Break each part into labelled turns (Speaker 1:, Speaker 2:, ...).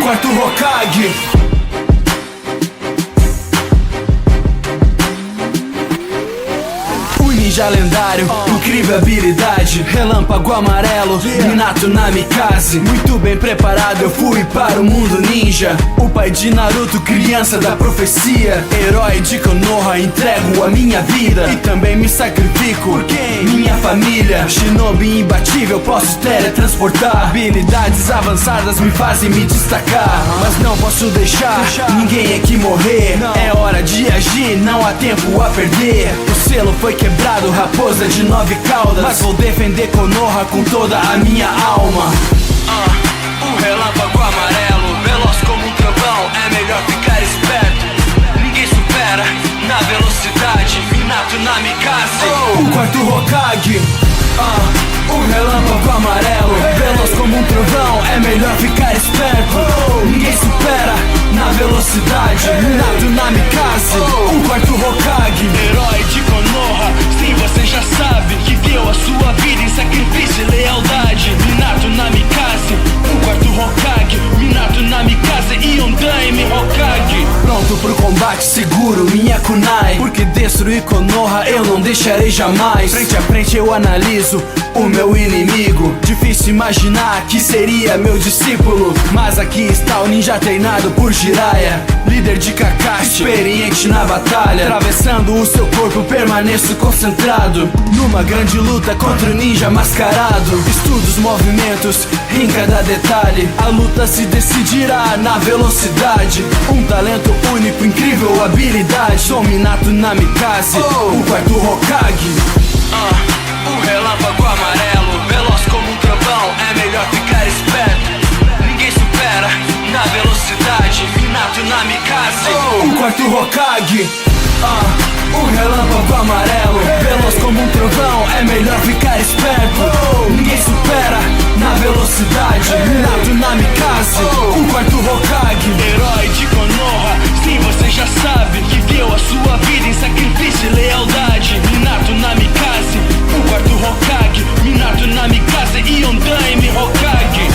Speaker 1: quarto Hokage. Ninja lendário, incrível habilidade, relâmpago amarelo, Minato Namikaze. Muito bem preparado eu fui para o mundo ninja. O pai de Naruto, criança da profecia. Herói de Konoha, entrego a minha vida e também me sacrifico por quem? Minha família. Shinobi imbatível, posso teletransportar. Habilidades avançadas me fazem me destacar, mas não posso deixar ninguém aqui morrer. É hora de agir, não há tempo a perder. O selo foi quebrado, raposa de 9 caudas, mas vou defender Konoha com toda a minha alma. Um relâmpago amarelo, veloz como um trovão, é melhor ficar esperto. Ninguém supera na velocidade, Minato Namikaze. O quarto Hokage. Um relâmpago amarelo, veloz como um trovão, é melhor ficar esperto. Ninguém supera na velocidade, Minato Namikaze. O quarto Hokage. Herói de Konoha, sim, você já sabe, que deu a sua vida em sacrifício e lealdade. Minato Namikaze, o quarto Hokage. Minato Namikaze e Undaime Hokage. Pronto pro combate seguro, minha kunai, porque destruir Konoha eu não deixarei jamais. Frente a frente eu analiso o meu inimigo. Difícil imaginar que seria meu discípulo, mas aqui está o ninja treinado por Jiraiya, líder de Kakashi, experiente na batalha. Atravessando o seu corpo permaneço concentrado numa grande luta contra o ninja mascarado. Estudo os movimentos em cada detalhe, a luta se decidirá na velocidade. Um talento único, incrível habilidade. Sou Minato Namikaze, o quarto Hokage. Um relâmpago amarelo, veloz como um trovão, é melhor ficar esperto. Ninguém supera na velocidade, Minato Namikaze. O quarto Hokage. Um relâmpago amarelo, veloz como um trovão, é melhor ficar esperto. Ninguém supera na velocidade, Minato Namikaze. O quarto Hokage. Herói de Konoha, sim, você já sabe, que deu a sua vida em sacrifício e lealdade. Minato Namikaze, o quarto Hokage. Minato Namikaze e Undaime Hokage.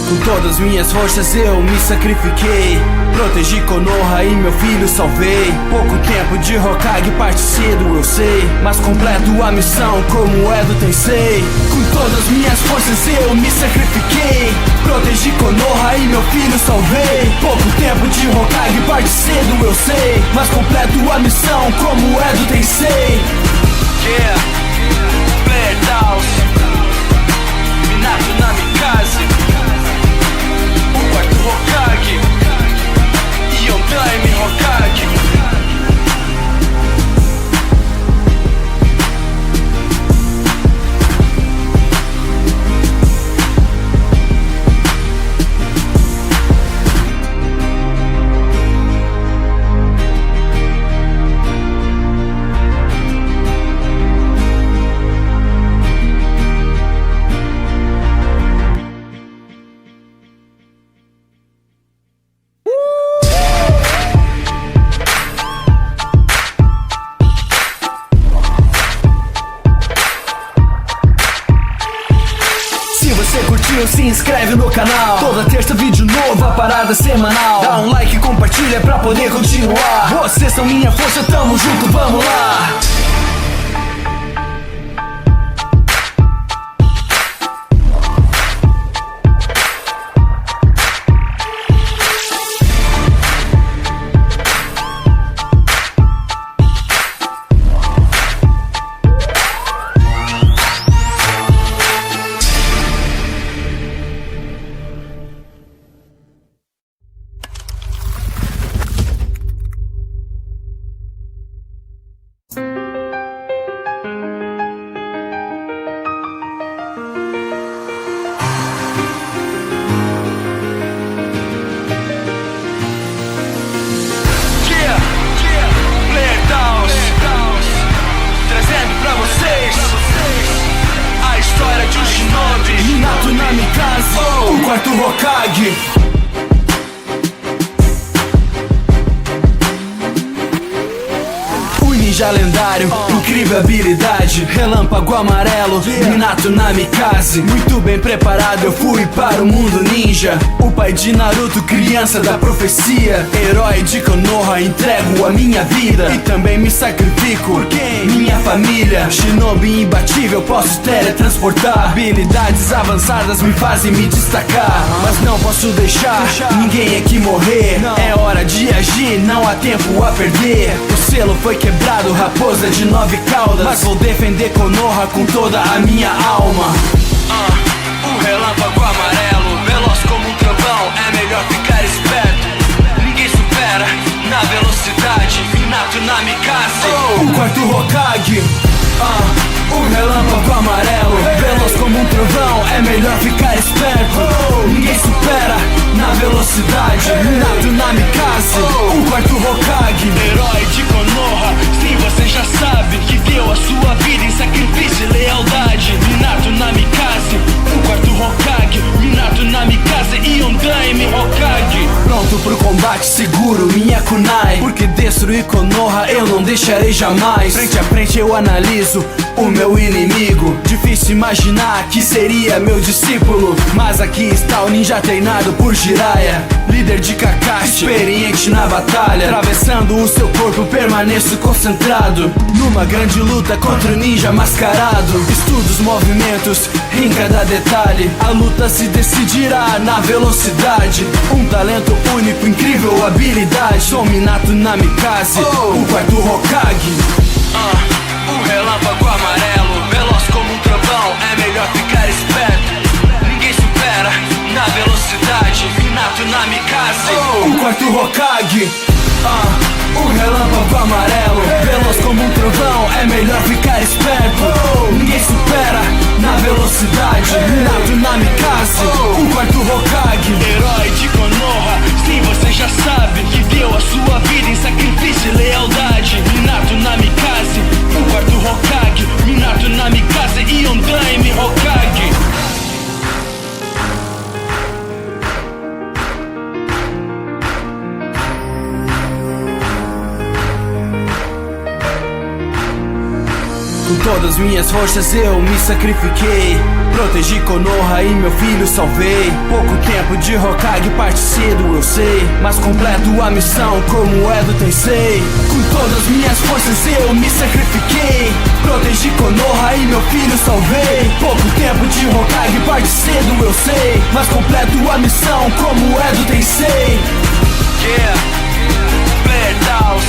Speaker 1: Com todas minhas forças eu me sacrifiquei, protegi Konoha e meu filho salvei. Pouco tempo de Hokage, parte cedo eu sei, mas completo a missão como é do Tensei. Com todas minhas forças eu me sacrifiquei, protegi Konoha e meu filho salvei. Pouco tempo de Hokage, parte cedo eu sei, mas completo a missão como é do Tensei. Yeah, Player Down, Minato Namikaze, o quarto Hokage e Undaime Hokage. Se inscreve no canal, toda terça vídeo novo, a parada semanal. Dá um like e compartilha pra poder continuar. Vocês são minha força, tamo junto, vamos lá. quarto Hokage. ninja lendário, incrível habilidade, relâmpago amarelo, Minato Namikaze. Muito bem preparado eu fui para o mundo ninja. O pai de Naruto, criança da profecia, herói de Konoha, entrego a minha vida e também me sacrifico por quem? Minha família. Shinobi imbatível, posso teletransportar. Habilidades avançadas me fazem me destacar, mas não posso deixar ninguém aqui morrer. É hora de agir, não há tempo a perder. O selo foi quebrado, raposa de 9 caudas, mas vou defender Konoha com toda a minha alma. O relâmpago amarelo, veloz como um trovão, é melhor ficar esperto. Ninguém supera na velocidade, Minato Namikaze. O quarto Hokage. O relâmpago amarelo, veloz como um trovão, é melhor ficar esperto. Ninguém supera na velocidade, Minato Namikaze. O quarto Hokage, herói de Konoha, sim, você já sabe que deu a sua vida em sacrifício e lealdade, Minato Namikaze. O quarto Hokage, Minato Namikaze e Undaime Hokage. Pronto pro combate seguro, minha kunai, porque destruir Konoha eu não deixarei jamais. Frente a frente eu analiso o meu inimigo. Difícil imaginar que seria meu discípulo, mas aqui está o ninja treinado por Jiraiya, líder de Kakashi, experiente na batalha. Atravessando o seu corpo permaneço concentrado numa grande luta contra o ninja mascarado. Estudo os movimentos em cada detalhe, a luta se decidirá na velocidade. Um talento único, incrível habilidade, sou Minato Namikaze, o quarto Hokage. O relâmpago amarelo, veloz como um trovão, é melhor ficar esperto. Ninguém supera na velocidade, Minato Namikaze. O quarto Hokage. O relâmpago amarelo, veloz como um trovão, é melhor ficar esperto. Ninguém supera na velocidade, Minato Namikaze. O quarto Hokage, herói de Konoha, sim, você já sabe que deu a sua vida em sacrifício e lealdade, Minato Namikaze. O quarto Hokage, Minato Namikaze e Undaime Hokage. Com todas minhas forças eu me sacrifiquei, protegi Konoha e meu filho salvei. Pouco tempo de Hokage, parte cedo eu sei, mas completo a missão como é do Tensei. Com todas minhas forças eu me sacrifiquei, protegi Konoha e meu filho salvei. Pouco tempo de Hokage, parte cedo eu sei, mas completo a missão como é do Tensei. Yeah, Player Taos,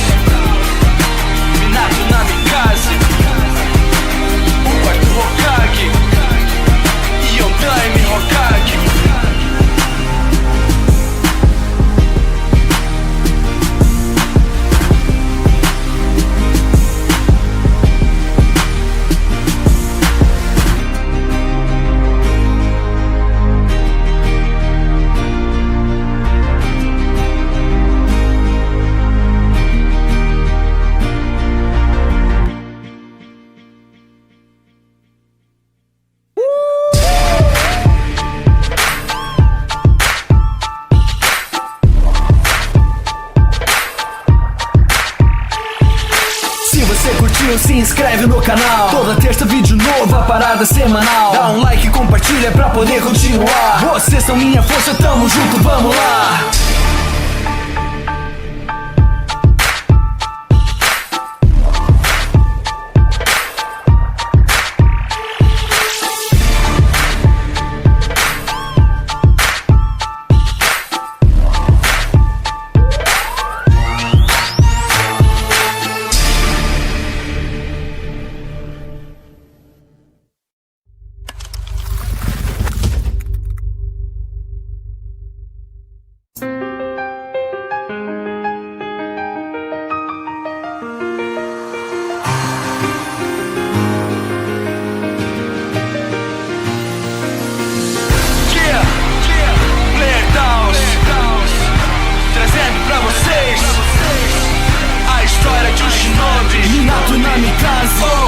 Speaker 1: Minato Namikaze. O quarto Hokage e Undaime Hokage. Se inscreve no canal, toda terça vídeo novo, a parada semanal. Dá um like e compartilha pra poder continuar. Vocês são minha força, tamo junto, vamos lá.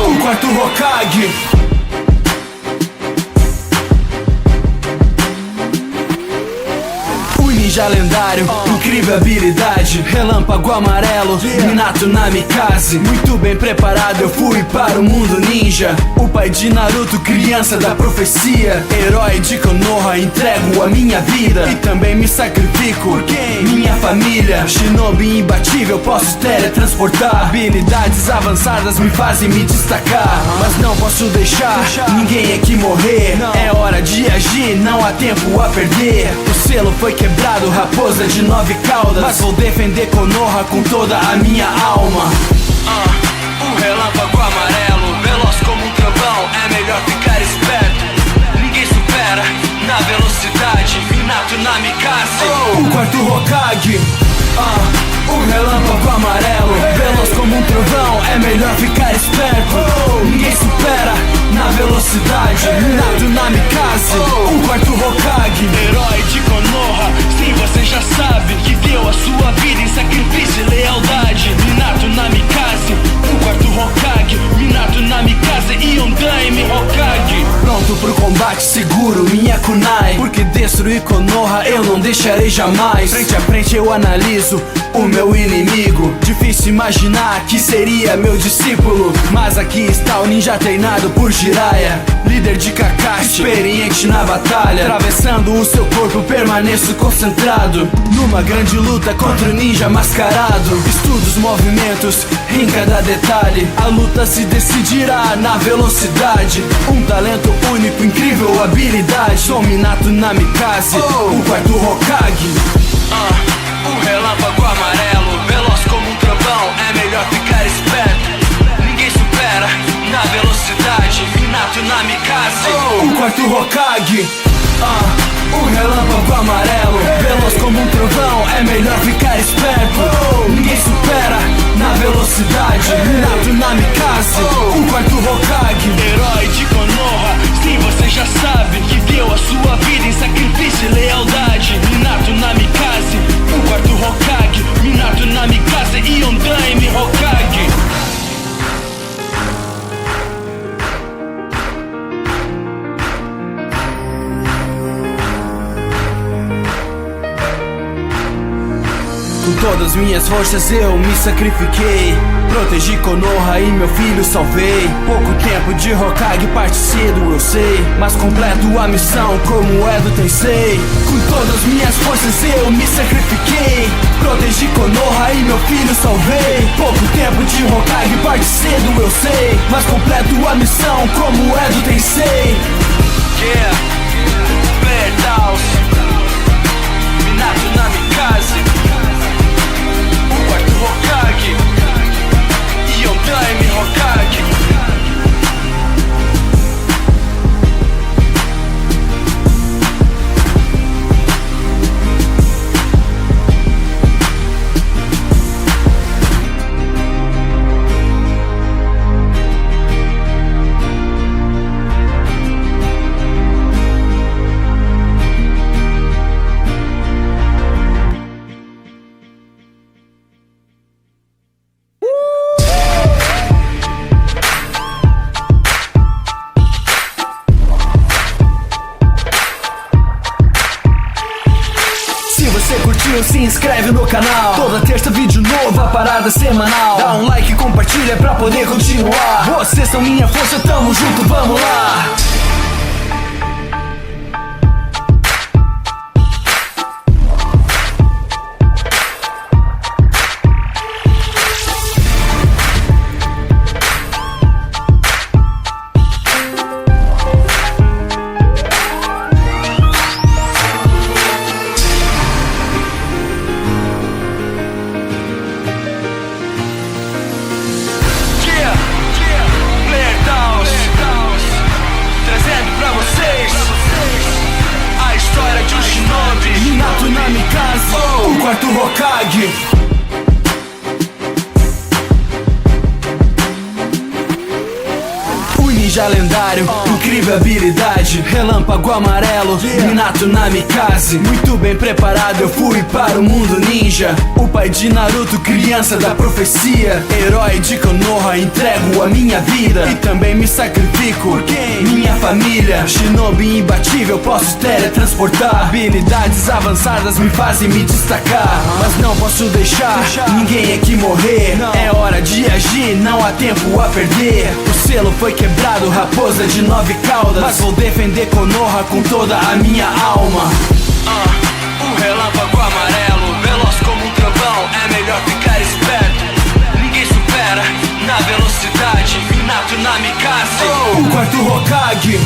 Speaker 1: O quarto Hokage. O ninja lendário, incrível incrível habilidade, relâmpago amarelo, Minato Namikaze. Muito bem preparado eu fui para o mundo ninja. O pai de Naruto, criança da profecia. Herói de Konoha, entrego a minha vida e também me sacrifico por quem? Minha família. Shinobi imbatível, posso teletransportar. Habilidades avançadas me fazem me destacar, mas não posso deixar ninguém aqui morrer. É hora de agir, não há tempo a perder. O selo foi quebrado, raposa de 9 caudas, mas vou defender Konoha com toda a minha alma. O relâmpago amarelo, veloz como um trovão, é melhor ficar esperto. Ninguém supera na velocidade, Minato Namikaze. O quarto Hokage. O relâmpago amarelo, veloz como um trovão, é melhor ficar esperto. Ninguém supera na velocidade, Minato Namikaze. O quarto Hokage, herói de Konoha. Sim, você já sabe que deu a sua vida em sacrifício e lealdade, Minato Namikaze. O quarto Hokage, Minato Namikaze e Undaime Hokage. Pronto pro combate seguro, minha kunai, porque destruir Konoha eu não deixarei jamais. Frente a frente eu analiso o meu inimigo. Difícil imaginar que seria meu discípulo, mas aqui está o ninja treinado por Jiraiya, líder de Kakashi, experiente na batalha. Atravessando o seu corpo permaneço concentrado numa grande luta contra o ninja mascarado. Estudo os movimentos em cada detalhe, a luta se decidirá na velocidade. Um talento único, incrível habilidade, sou Minato Namikaze, o quarto Hokage. O relâmpago amarelo, veloz como um trovão, é melhor ficar esperto. Ninguém supera na velocidade, Minato Namikaze. O quarto Hokage. O relâmpago amarelo, veloz como um trovão, é melhor ficar esperto. Ninguém supera na velocidade, Minato Namikaze. O quarto Hokage, herói de Konoha. Sim, você já sabe que deu a sua vida em sacrifício e lealdade, Minato Namikaze. O quarto Hokage, Minato Namikaze e Undaime Hokage. Com todas minhas forças eu me sacrifiquei, protegi Konoha e meu filho salvei. Pouco tempo de Hokage, parte cedo eu sei, mas completo a missão como é do Tensei. Com todas minhas forças eu me sacrifiquei, protegi Konoha e meu filho salvei. Pouco tempo de Hokage, parte cedo eu sei, mas completo a missão como é do Tensei. Yeah, Verdaus, Minato Namikaze. Hokage e Undaime Hokage. Se inscreve no canal, toda terça vídeo novo, a parada semanal. Dá um like e compartilha pra poder continuar. Vocês são minha força, tamo junto, vamos lá. O quarto Hokage. O ninja lendário, incrível habilidade, relâmpago amarelo, Minato Namikaze. Muito bem preparado eu fui para o mundo ninja. O pai de Naruto, criança da profecia, herói de Konoha, entrego a minha vida e também me sacrifico por quem? Minha família. Shinobi imbatível, posso teletransportar. Habilidades avançadas me fazem me destacar, mas não posso deixar ninguém aqui morrer. É hora de agir, não há tempo a perder. O selo foi quebrado, raposa de 9 caudas, mas vou defender Konoha com toda a minha alma. O relâmpago amarelo, veloz como um trovão, é melhor ficar esperto. Ninguém supera na velocidade, Minato Namikaze. O quarto Hokage.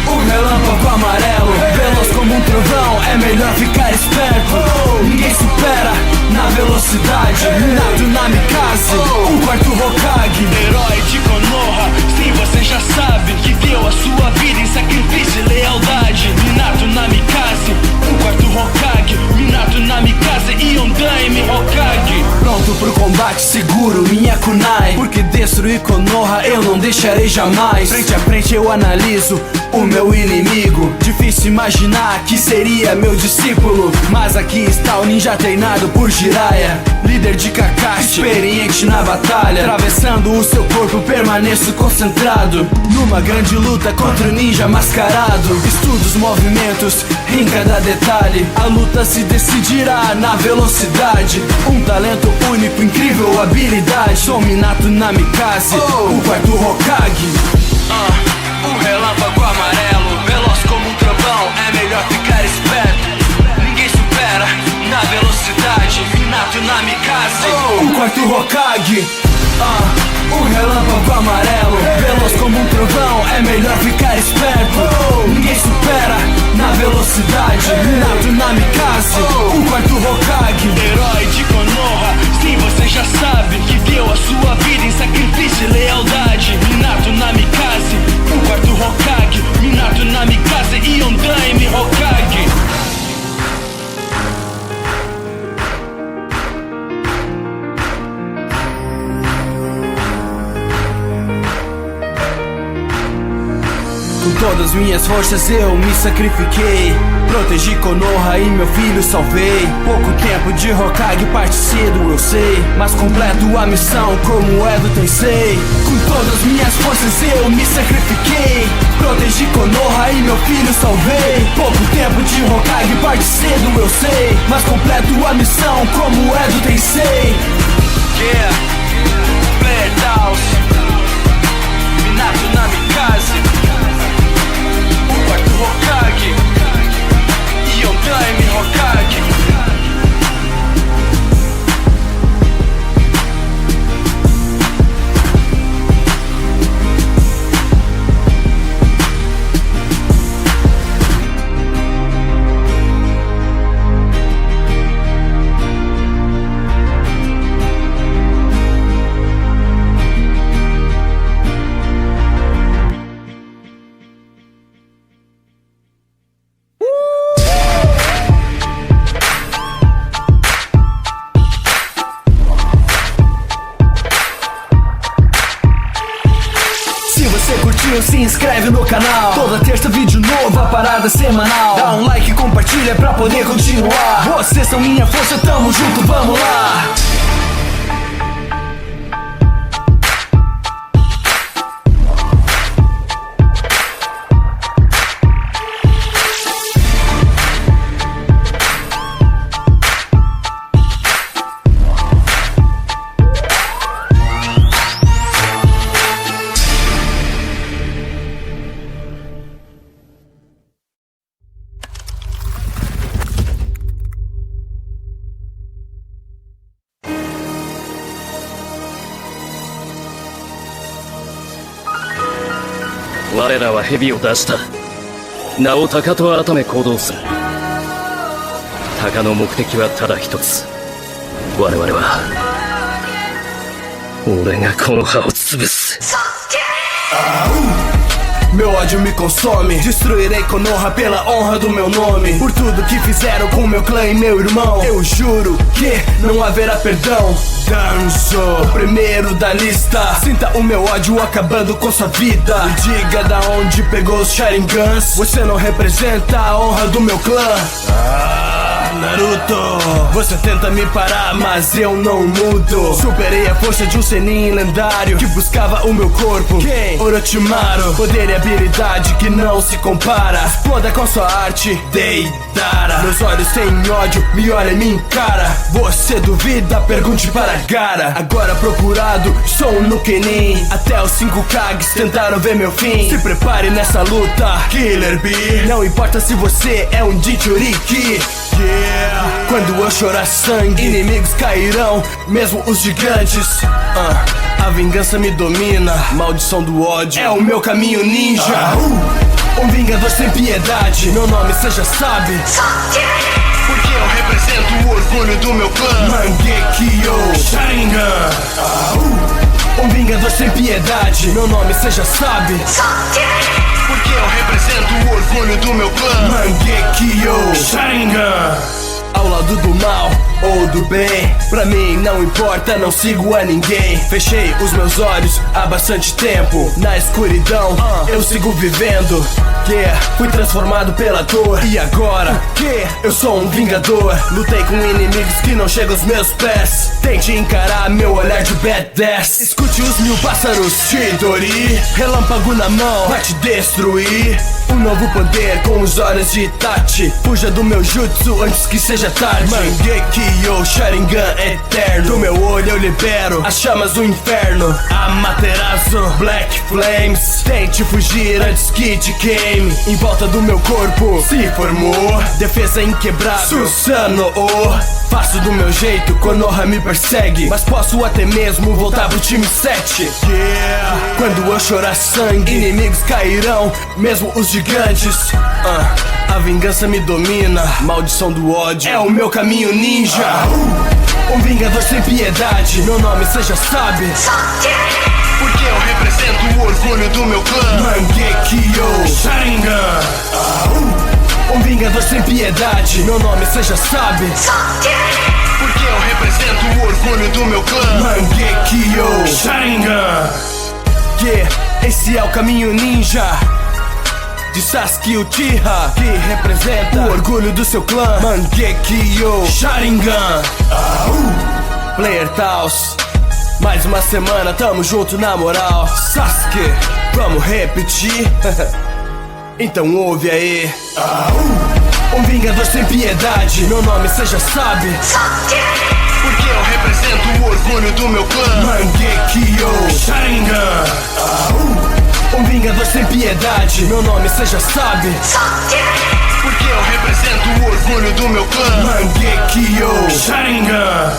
Speaker 1: O relâmpago amarelo, veloz como um trovão, é melhor ficar esperto. Ninguém supera na velocidade, Minato Namikaze. O quarto Hokage, herói de Konoha, sim, você já sabe que deu a sua vida em sacrifício e lealdade. Minato Namikaze, o quarto Hokage, Minato Namikaze e Ondaime Hokage. Pronto pro combate seguro, minha kunai, porque destruir Konoha eu não deixarei jamais. Frente a frente eu analiso o meu inimigo. Difícil imaginar que seria meu discípulo, mas aqui está o ninja treinado por Jiraiya, líder de Kakashi, experiente na batalha. Atravessando o seu corpo permaneço concentrado numa grande luta contra o ninja mascarado. Estudo os movimentos em cada detalhe, a luta se decidirá na velocidade. Um talento único, incrível habilidade, sou Minato Namikaze, o quarto Hokage. O relâmpago amarelo, veloz como um trovão, é melhor ficar esperto. Ninguém supera na velocidade, Minato Namikaze. O quarto Hokage. O relâmpago amarelo, veloz como um trovão, é melhor ficar esperto. Ninguém supera na velocidade, Minato Namikaze. O quarto Hokage, herói de Konoha, sim, você já sabe que deu a sua vida em sacrifício e lealdade. Minato Namikaze, o quarto Hokage, Minato Namikaze e Ondaime Hokage. Com todas minhas forças eu me sacrifiquei, protegi Konoha e meu filho salvei. Pouco tempo de Hokage, parte cedo eu sei, mas completo a missão como é do Tensei. Com todas minhas forças eu me sacrifiquei, protegi Konoha e meu filho salvei. Pouco tempo de Hokage, parte cedo eu sei, mas completo a missão como é do Tensei. Yeah, Player Downs, Minato Namikaze, o quarto Hokage e Ondaime Hokage. Se inscreve no canal, toda terça vídeo novo, a parada semanal. Dá um like e compartilha pra poder continuar. Vocês são minha força, tamo junto, vamos lá.
Speaker 2: 我らは蛇を出した。名を鷹と改め行動する。鷹の目的はただ一つ。我々は俺がこの葉を潰す。
Speaker 1: Meu Meu ódio me consome. Destruirei Konoha pela honra do meu nome. Por tudo que fizeram com meu clã e meu irmão. Eu juro que não haverá perdão. Danzo, o primeiro da lista. Sinta o meu ódio acabando com sua vida. Me diga da onde pegou os Sharingans. Você não representa a honra do meu clã. Naruto, você tenta me parar, mas eu não mudo. Superei a força de um Senin lendário que buscava o meu corpo. Quem? Orochimaru, poder e habilidade que não se compara. Exploda com sua arte, Deidara. Meus olhos têm ódio, me olha e me encara. Você duvida? Pergunte para Gaara. Agora procurado, sou no Kenin. Até os 5 Kages tentaram ver meu fim. Se prepare nessa luta, Killer Bee. Não importa se você é um Jinchuriki. Quando eu chorar sangue, inimigos cairão, mesmo os gigantes. A vingança me domina, maldição do ódio é o meu caminho ninja. Um vingador sem piedade, meu nome cê já sabe. Porque eu represento o orgulho do meu clã. Mangekyo Sharingan. Um vingador sem piedade, meu nome cê já sabe. Porque eu represento o orgulho do meu clã. Mangekyo Sharingan. Ao lado do mal ou do bem, pra mim não importa, não sigo a ninguém. Fechei os meus olhos há bastante tempo. Na escuridão eu sigo vivendo. Fui transformado pela dor. E agora eu sou um vingador. Lutei com inimigos que não chegam aos meus pés. Tente encarar meu olhar de badass. Escute os 1000 pássaros Chidori. Relâmpago na mão vai te destruir. Um novo poder com os olhos de Itachi. Fuja do meu jutsu antes que seja tarde. Mangekyo Sharingan eterno. Do meu olho eu libero as chamas do inferno. Amaterasu Black Flames. Tente fugir antes que te queime. Em volta do meu corpo se formou defesa inquebrável. Susanoo. Faço do meu jeito, Konoha me persegue. Mas posso até mesmo voltar pro time 7. Quando eu chorar sangue, inimigos cairão, mesmo os gigantes. A vingança me domina, maldição do ódio é o meu caminho ninja. Um vingador sem piedade, meu nome cê já sabe. Porque eu represento o orgulho do meu clã. Mangekyo Sharingan. Um vingador sem piedade, meu nome cê já sabe. Porque eu represento o orgulho do meu clã. Mangekyo Sharingan. Esse é o caminho ninja de Sasuke Uchiha, que representa o orgulho do seu clã. Mangekyo Sharingan. Player Taos, mais uma semana, tamo junto na moral. Sasuke, vamos repetir? Então ouve aí. Um vingador sem piedade, meu nome cê já sabe. Porque eu represento o orgulho do meu clã. Mangekyo Sharingan. Um vingador sem piedade, meu nome cê já sabe. Porque eu represento o orgulho do meu clã. Mangekyo Sharingan.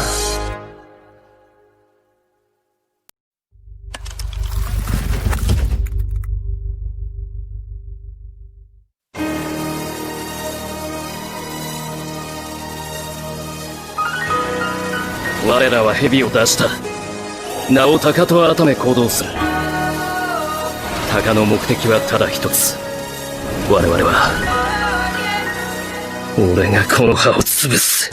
Speaker 2: 我らは蛇を出した。名を鷹と改め行動する。鷹の目的はただ一つ。我々は俺がこの葉を潰す。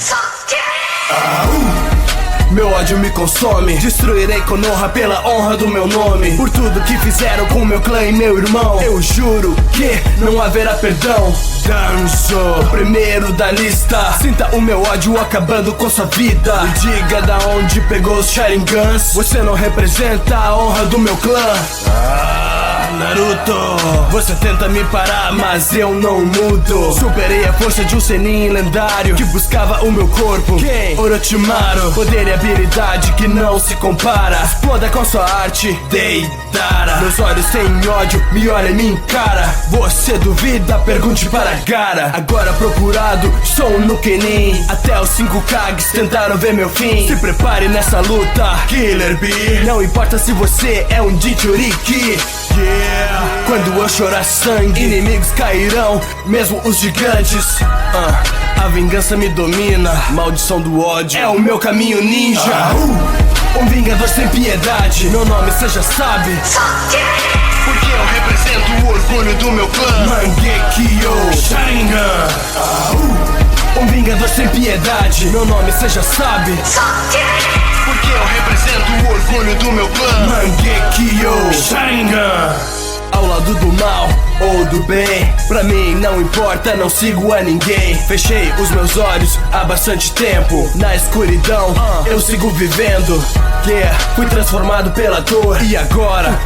Speaker 1: Meu ódio me consome. Destruirei Konoha pela honra do meu nome. Por tudo que fizeram com meu clã e meu irmão. Eu juro que não haverá perdão. Danzo, o primeiro da lista. Sinta o meu ódio acabando com sua vida. Me diga da onde pegou os Sharingans. Você não representa a honra do meu clã. Naruto, você tenta me parar, mas eu não mudo. Superei a força de um Senin lendário que buscava o meu corpo. Quem? Orochimaru, poder e habilidade que não se compara. Exploda com sua arte, Deidara. Meus olhos têm ódio, me olha e me encara. Você duvida? Pergunte para Gaara. Agora procurado, sou no Kenin. Até os 5 Kages tentaram ver meu fim. Se prepare nessa luta, Killer Bee. Não importa se você é um Jinchuriki. Quando eu chorar sangue, inimigos cairão, mesmo os gigantes. A vingança me domina, maldição do ódio é o meu caminho ninja. Um vingador sem piedade, meu nome cê já sabe. Porque eu represento o orgulho orgulho do meu clã. Mangekyo Sharingan, um vingador sem piedade. Meu nome cê já sabe, porque eu represento o orgulho do meu clã. Mangekyo Sharingan, ao lado do mal ou do bem, pra mim não importa, não sigo a ninguém. Fechei os meus olhos há bastante tempo, na escuridão eu sigo vivendo. Fui transformado pela dor, e agora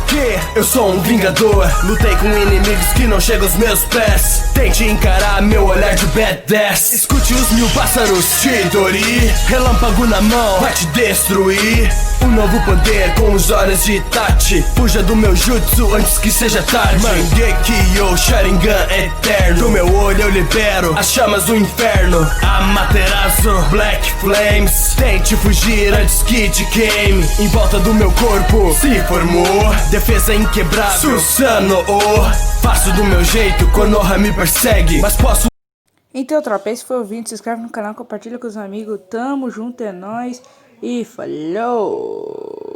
Speaker 1: eu sou um vingador. Lutei com inimigos que não chegam aos meus pés. Tente encarar meu olhar de badass. Escute os 1000 pássaros Chidori, relâmpago na mão vai te destruir. Um novo poder com os olhos de Itachi. Fuja do meu jutsu antes que seja tarde. Mangekyo Sharingan eterno, do meu olho eu libero as chamas do inferno. Amaterasu Black Flames, tente fugir antes que te queime. Em volta do meu corpo se formou defesa inquebrável, Susanoo. Faço do meu jeito, Konoha me persegue, mas posso.
Speaker 3: Então, tropa, esse foi o vídeo. Se inscreve no canal, compartilha com os amigos. Tamo junto, é nóis. E falou!